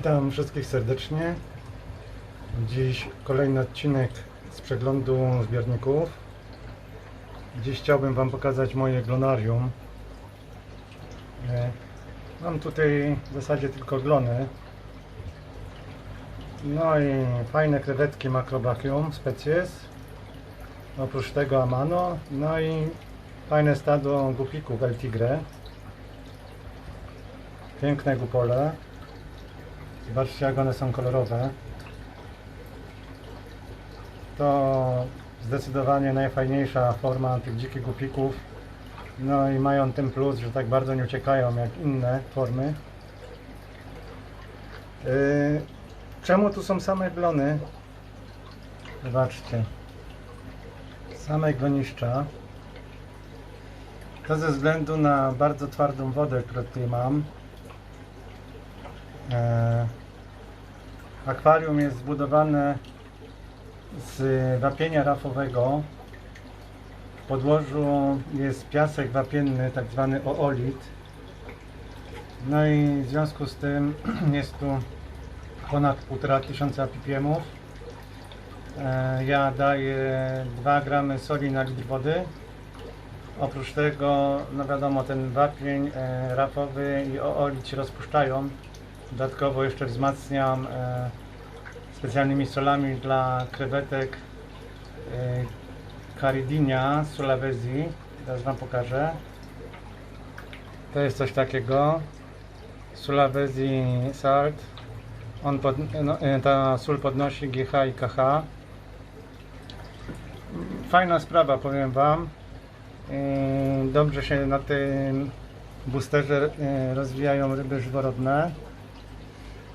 Witam wszystkich serdecznie. Dziś kolejny odcinek z przeglądu zbiorników. Dziś chciałbym Wam pokazać moje glonarium. Mam tutaj w zasadzie tylko glony. No i fajne krewetki Macrobrachium species. Oprócz tego Amano. No i fajne stado gupików El Tigre. Piękne gupole. Zobaczcie, jak one są kolorowe. To zdecydowanie najfajniejsza forma tych dzikich gupików. No i mają ten plus, że tak bardzo nie uciekają jak inne formy. Czemu tu są same glony? Zobaczcie. Same gloniszcza. To ze względu na bardzo twardą wodę, którą tutaj mam. Akwarium jest zbudowane z wapienia rafowego. W podłożu jest piasek wapienny, tak zwany oolit. No i w związku z tym jest tu ponad 1500 ppm. Ja daję 2 gramy soli na litr wody. Oprócz tego, no wiadomo, ten wapień rafowy i oolit się rozpuszczają. Dodatkowo jeszcze wzmacniam specjalnymi solami dla krewetek Caridinia Sulawesi. Teraz Wam pokażę. To jest coś takiego. Sulawesi Salt. Ta sól podnosi GH i KH. Fajna sprawa, powiem Wam. Dobrze się na tym boosterze rozwijają ryby żyworodne.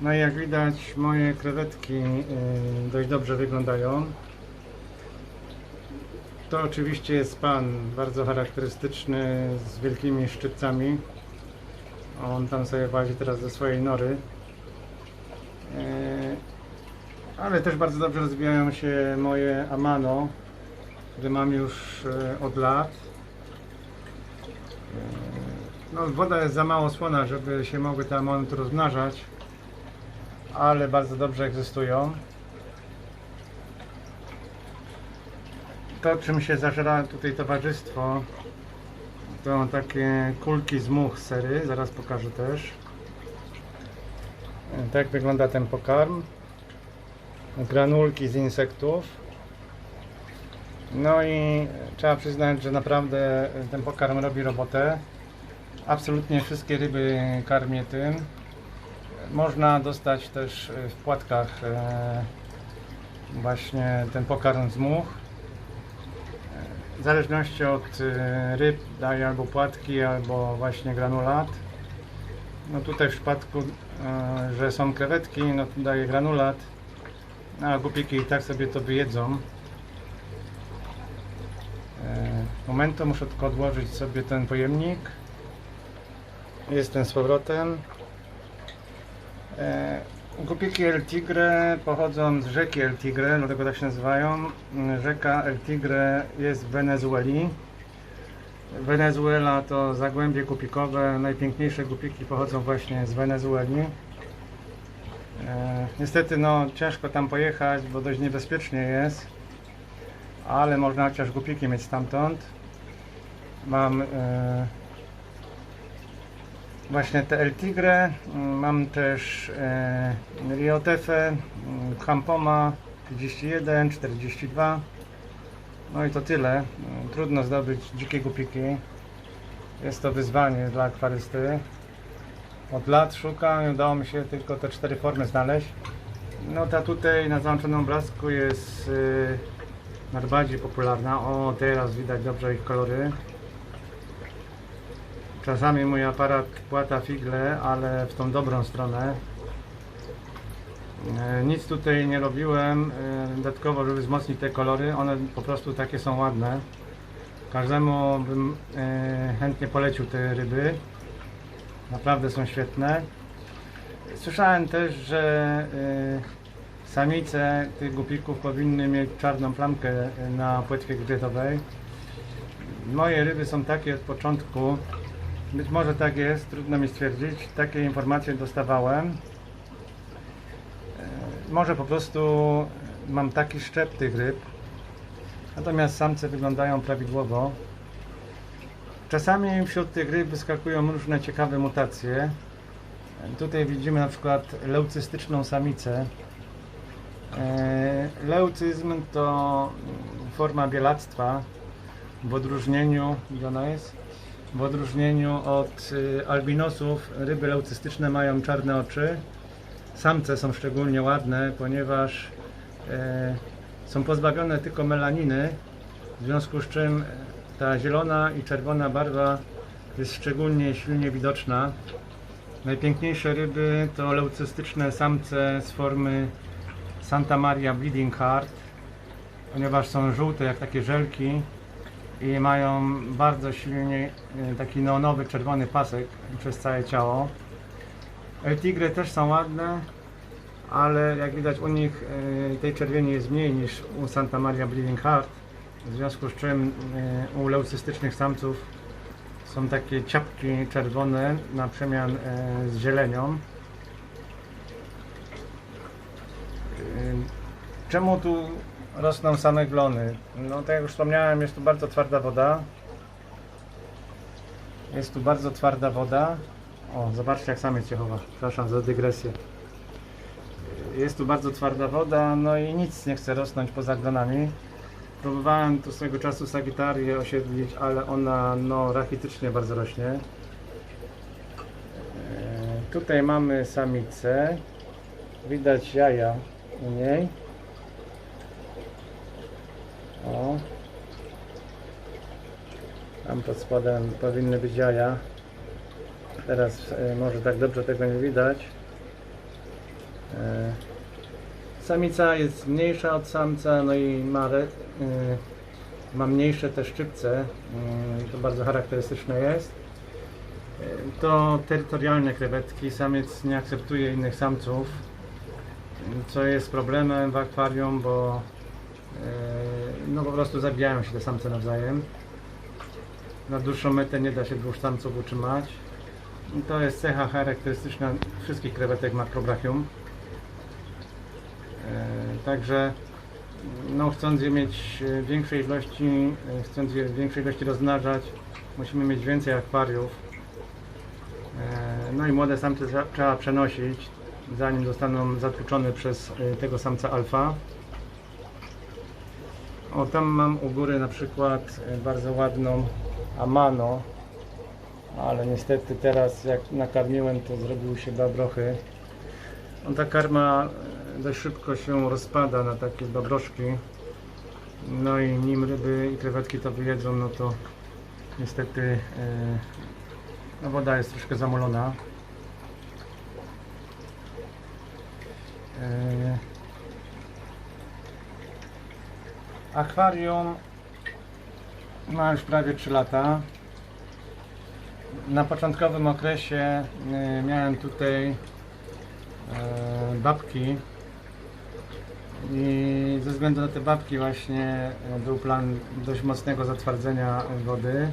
No i jak widać, moje krewetki dość dobrze wyglądają. To oczywiście jest pan bardzo charakterystyczny, z wielkimi szczypcami. On tam sobie łazi teraz ze swojej nory. Ale też bardzo dobrze rozwijają się moje Amano, które mam już od lat. No, woda jest za mało słona, żeby się mogły te Amano tu rozmnażać, ale bardzo dobrze egzystują. To, czym się zażera tutaj towarzystwo, to takie kulki z much sery, zaraz pokażę też. Tak wygląda ten pokarm. Granulki z insektów. No i trzeba przyznać, że naprawdę ten pokarm robi robotę. Absolutnie wszystkie ryby karmię tym. Można dostać też w płatkach właśnie ten pokarm z much. W zależności od ryb daję albo płatki, albo właśnie granulat. No tutaj w przypadku, że są krewetki, no to daję granulat, a gupiki i tak sobie to wyjedzą. Momentu, muszę tylko odłożyć sobie ten pojemnik. Jestem z powrotem. Gupiki El Tigre pochodzą z rzeki El Tigre, dlatego tak się nazywają. Rzeka El Tigre jest w Wenezueli. Wenezuela to zagłębie gupikowe. Najpiękniejsze gupiki pochodzą właśnie z Wenezueli. Niestety no, ciężko tam pojechać, bo dość niebezpiecznie jest. Ale można chociaż gupiki mieć stamtąd. Mam właśnie te El Tigre, mam też Riotefe, Champoma 31, 42. No i to tyle. Trudno zdobyć dzikie gupiki. Jest to wyzwanie dla akwarysty. Od lat szukam i udało mi się tylko te 4 formy znaleźć. No ta tutaj na załączonym obrazku jest najbardziej popularna. O, teraz widać dobrze ich kolory. Czasami mój aparat płata figle, ale w tą dobrą stronę. Nic tutaj nie robiłem dodatkowo, żeby wzmocnić te kolory. One po prostu takie są ładne. Każdemu bym chętnie polecił te ryby. Naprawdę są świetne. Słyszałem też, że samice tych gupików powinny mieć czarną plamkę na płetwie grzbietowej. Moje ryby są takie od początku. Być może tak jest, trudno mi stwierdzić. Takie informacje dostawałem. może po prostu mam taki szczep tych ryb, natomiast samce wyglądają prawidłowo. Czasami wśród tych ryb wyskakują różne ciekawe mutacje. Tutaj widzimy na przykład leucystyczną samicę. Leucyzm to forma bielactwa w odróżnieniu, gdzie ona jest? W odróżnieniu od albinosów ryby leucystyczne mają czarne oczy. Samce są szczególnie ładne, ponieważ są pozbawione tylko melaniny, w związku z czym ta zielona i czerwona barwa jest szczególnie silnie widoczna. Najpiękniejsze ryby to leucystyczne samce z formy Santa Maria Bleeding Heart, ponieważ są żółte jak takie żelki i mają bardzo silnie taki neonowy czerwony pasek przez całe ciało. El Tigre też są ładne, ale jak widać u nich tej czerwieni jest mniej niż u Santa Maria Bleeding Heart, w związku z czym u leucystycznych samców są takie ciapki czerwone na przemian z zielenią. Czemu tu rosną same glony? No tak jak już wspomniałem, jest tu bardzo twarda woda. Jest tu bardzo twarda woda. O, zobaczcie jak samiec się chowa. Przepraszam za dygresję. Jest tu bardzo twarda woda, no i nic nie chce rosnąć poza glonami. Próbowałem tu swego czasu Sagittarię osiedlić, ale ona rachitycznie bardzo rośnie. Tutaj mamy samicę. Widać jaja u niej. O. Tam pod spodem powinny być jaja. Teraz może tak dobrze tego nie widać. Samica jest mniejsza od samca, no i ma mniejsze te szczypce. To bardzo charakterystyczne jest. To terytorialne krewetki. Samiec nie akceptuje innych samców, co jest problemem w akwarium, bo no po prostu zabijają się te samce nawzajem. Na dłuższą metę nie da się dwóch samców utrzymać. I to jest cecha charakterystyczna wszystkich krewetek macrobrachium. Także no, chcąc je mieć w większej ilości, chcąc je w większej ilości rozmnażać, musimy mieć więcej akwariów. No i młode samce trzeba przenosić, zanim zostaną zatłuczone przez tego samca alfa. O, tam mam u góry na przykład bardzo ładną Amano, ale niestety teraz jak nakarmiłem, to zrobiły się babrochy. Ta karma dość szybko się rozpada na takie babroszki, no i nim ryby i krewetki to wyjedzą, no to niestety no woda jest troszkę zamulona. Akwarium ma już prawie 3 lata. Na początkowym okresie miałem tutaj babki i ze względu na te babki właśnie był plan dość mocnego zatwardzenia wody.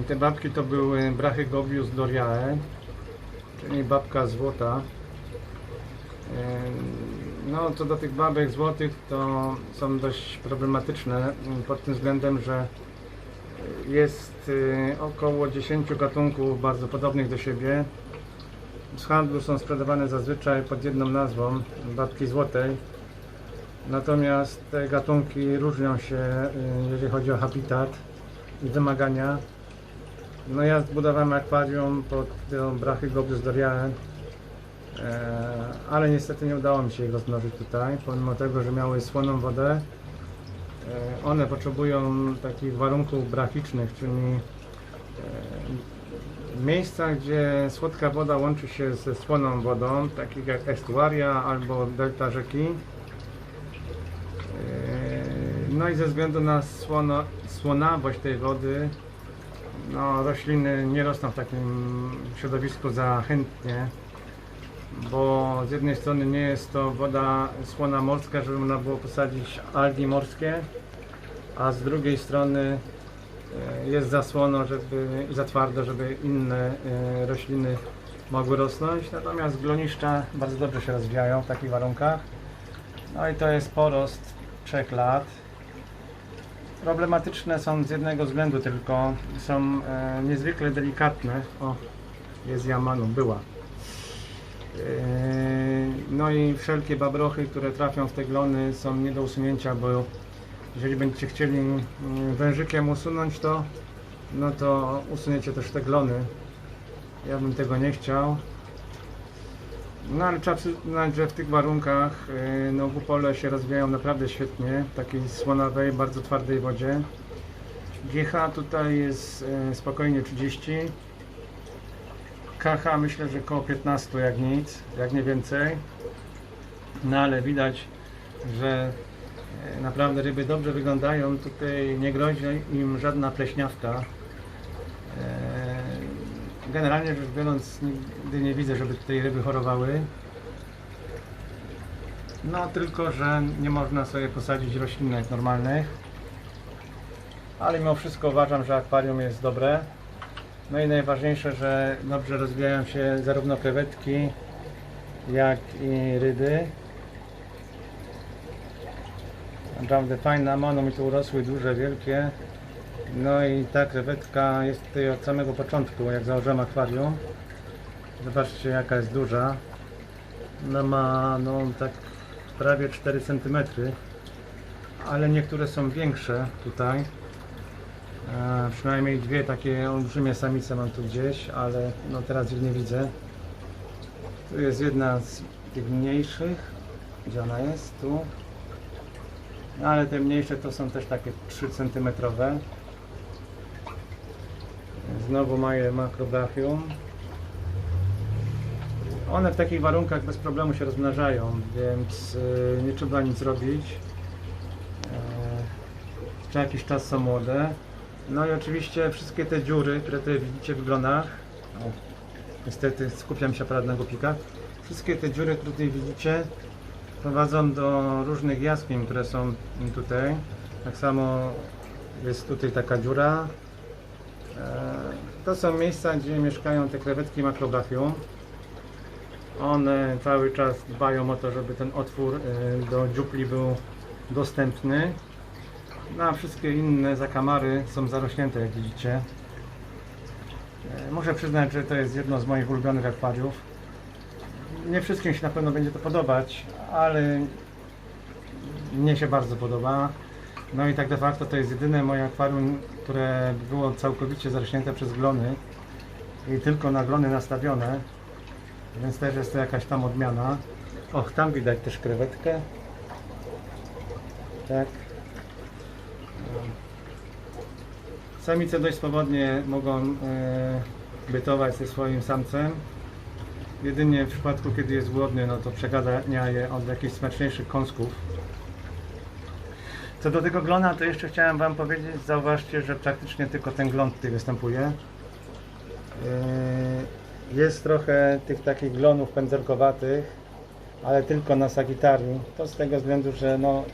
Te babki to były Brachygobius doriae, czyli babka złota. No, co do tych babek złotych, to są dość problematyczne pod tym względem, że jest około 10 gatunków bardzo podobnych do siebie. W handlu są sprzedawane zazwyczaj pod jedną nazwą, babki złotej. Natomiast te gatunki różnią się, jeżeli chodzi o habitat i wymagania. No ja zbudowałem akwarium pod tą Brachygobius doriae, ale niestety nie udało mi się ich rozmnożyć tutaj, pomimo tego, że miały słoną wodę. One potrzebują takich warunków brachicznych, czyli miejsca, gdzie słodka woda łączy się ze słoną wodą, takich jak estuaria albo delta rzeki. No i ze względu na słonawość tej wody, no, rośliny nie rosną w takim środowisku za chętnie, bo z jednej strony nie jest to woda słona morska, żeby można było posadzić algi morskie, a z drugiej strony jest za słono, za twardo, żeby inne rośliny mogły rosnąć, natomiast gloniszcza bardzo dobrze się rozwijają w takich warunkach. No i to jest porost 3 lat. Problematyczne są z jednego względu tylko, są niezwykle delikatne. O, jest jama, no była. No i wszelkie babrochy, które trafią w te glony, są nie do usunięcia, bo jeżeli będziecie chcieli wężykiem usunąć to, no to usuniecie też te glony. Ja bym tego nie chciał. No ale trzeba przyznać, że w tych warunkach no, głupole się rozwijają naprawdę świetnie w takiej słonawej, bardzo twardej wodzie. GH tutaj jest spokojnie 30. KH myślę, że około 15 jak nic, jak nie więcej. No ale widać, że naprawdę ryby dobrze wyglądają. Tutaj nie grozi im żadna pleśniawka. Generalnie rzecz biorąc, nigdy nie widzę, żeby tutaj ryby chorowały. No tylko, że nie można sobie posadzić roślinek normalnych. Ale mimo wszystko uważam, że akwarium jest dobre. No i najważniejsze, że dobrze rozwijają się zarówno krewetki, jak i ryby. Naprawdę fajne mono mi tu urosły, duże, wielkie. No i ta krewetka jest tutaj od samego początku, jak założyłem akwarium. Zobaczcie, jaka jest duża. Ona ma no tak prawie 4 cm, ale niektóre są większe tutaj. Przynajmniej dwie takie olbrzymie samice mam tu gdzieś, ale no teraz ich nie widzę. Tu jest jedna z tych mniejszych. Gdzie ona jest? Tu. No, ale te mniejsze to są też takie 3 cm. Znowu mają makrobrachium. One w takich warunkach bez problemu się rozmnażają, więc nie trzeba nic robić. Co jakiś czas są młode. No i oczywiście wszystkie te dziury, które tutaj widzicie w glonach, niestety skupiam się aparat na głupikach, wszystkie te dziury, które tutaj widzicie, prowadzą do różnych jaskiń, które są tutaj. Tak samo jest tutaj taka dziura. To są miejsca, gdzie mieszkają te krewetki makrobrachium. One cały czas dbają o to, żeby ten otwór do dziupli był dostępny. No a wszystkie inne zakamary są zarośnięte, jak widzicie. Muszę przyznać, że to jest jedno z moich ulubionych akwariów. Nie wszystkim się na pewno będzie to podobać, ale mnie się bardzo podoba. No i tak de facto to jest jedyne moje akwarium, które było całkowicie zarośnięte przez glony i tylko na glony nastawione, więc też jest to jakaś tam odmiana. Och, tam widać też krewetkę. Tak. Samice dość swobodnie mogą bytować ze swoim samcem. Jedynie w przypadku, kiedy jest głodny, no to przegania je od jakichś smaczniejszych kąsków. Co do tego glona, to jeszcze chciałem Wam powiedzieć, zauważcie, że praktycznie tylko ten glon tutaj występuje. Jest trochę tych takich glonów pędzerkowatych, ale tylko na Sagittarii. To z tego względu, że no,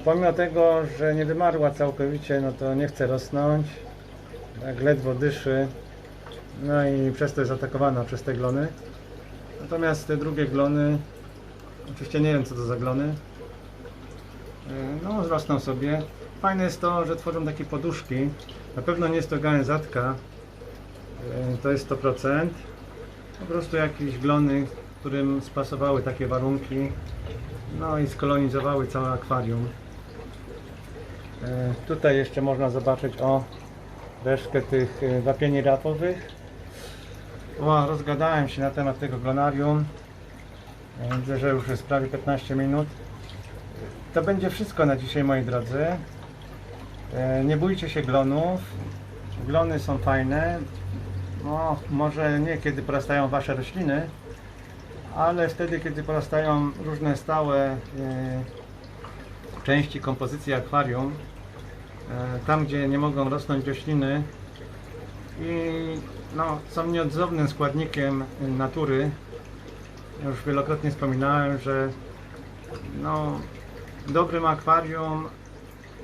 pomimo tego, że nie wymarła całkowicie, no to nie chce rosnąć, tak ledwo dyszy, no i przez to jest atakowana przez te glony. Natomiast te drugie glony, oczywiście nie wiem co to za glony, no rosną sobie. Fajne jest to, że tworzą takie poduszki. Na pewno nie jest to gałęzatka, to jest 100%. Po prostu jakieś glony, którym spasowały takie warunki, no i skolonizowały całe akwarium. Tutaj jeszcze można zobaczyć resztkę tych wapieni rapowych. Rozgadałem się na temat tego glonarium. Widzę, że już jest prawie 15 minut. To będzie wszystko na dzisiaj, moi drodzy. Nie bójcie się glonów. Glony są fajne. No, może nie kiedy porastają wasze rośliny, ale wtedy, kiedy porastają różne stałe części kompozycji akwarium, tam gdzie nie mogą rosnąć rośliny i no, są nieodzownym składnikiem natury. Już wielokrotnie wspominałem, że no, dobrym akwarium,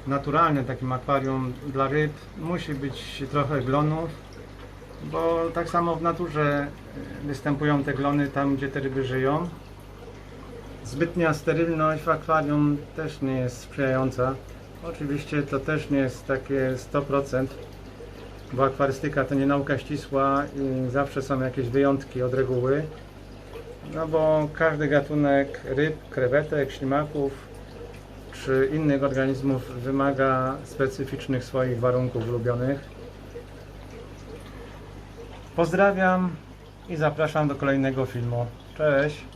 naturalnym takim akwarium dla ryb musi być trochę glonów, bo tak samo w naturze występują te glony tam, gdzie te ryby żyją. Zbytnia sterylność w akwarium też nie jest sprzyjająca. Oczywiście to też nie jest takie 100%, bo akwarystyka to nie nauka ścisła i zawsze są jakieś wyjątki od reguły. No bo każdy gatunek ryb, krewetek, ślimaków czy innych organizmów wymaga specyficznych swoich warunków ulubionych. Pozdrawiam i zapraszam do kolejnego filmu. Cześć!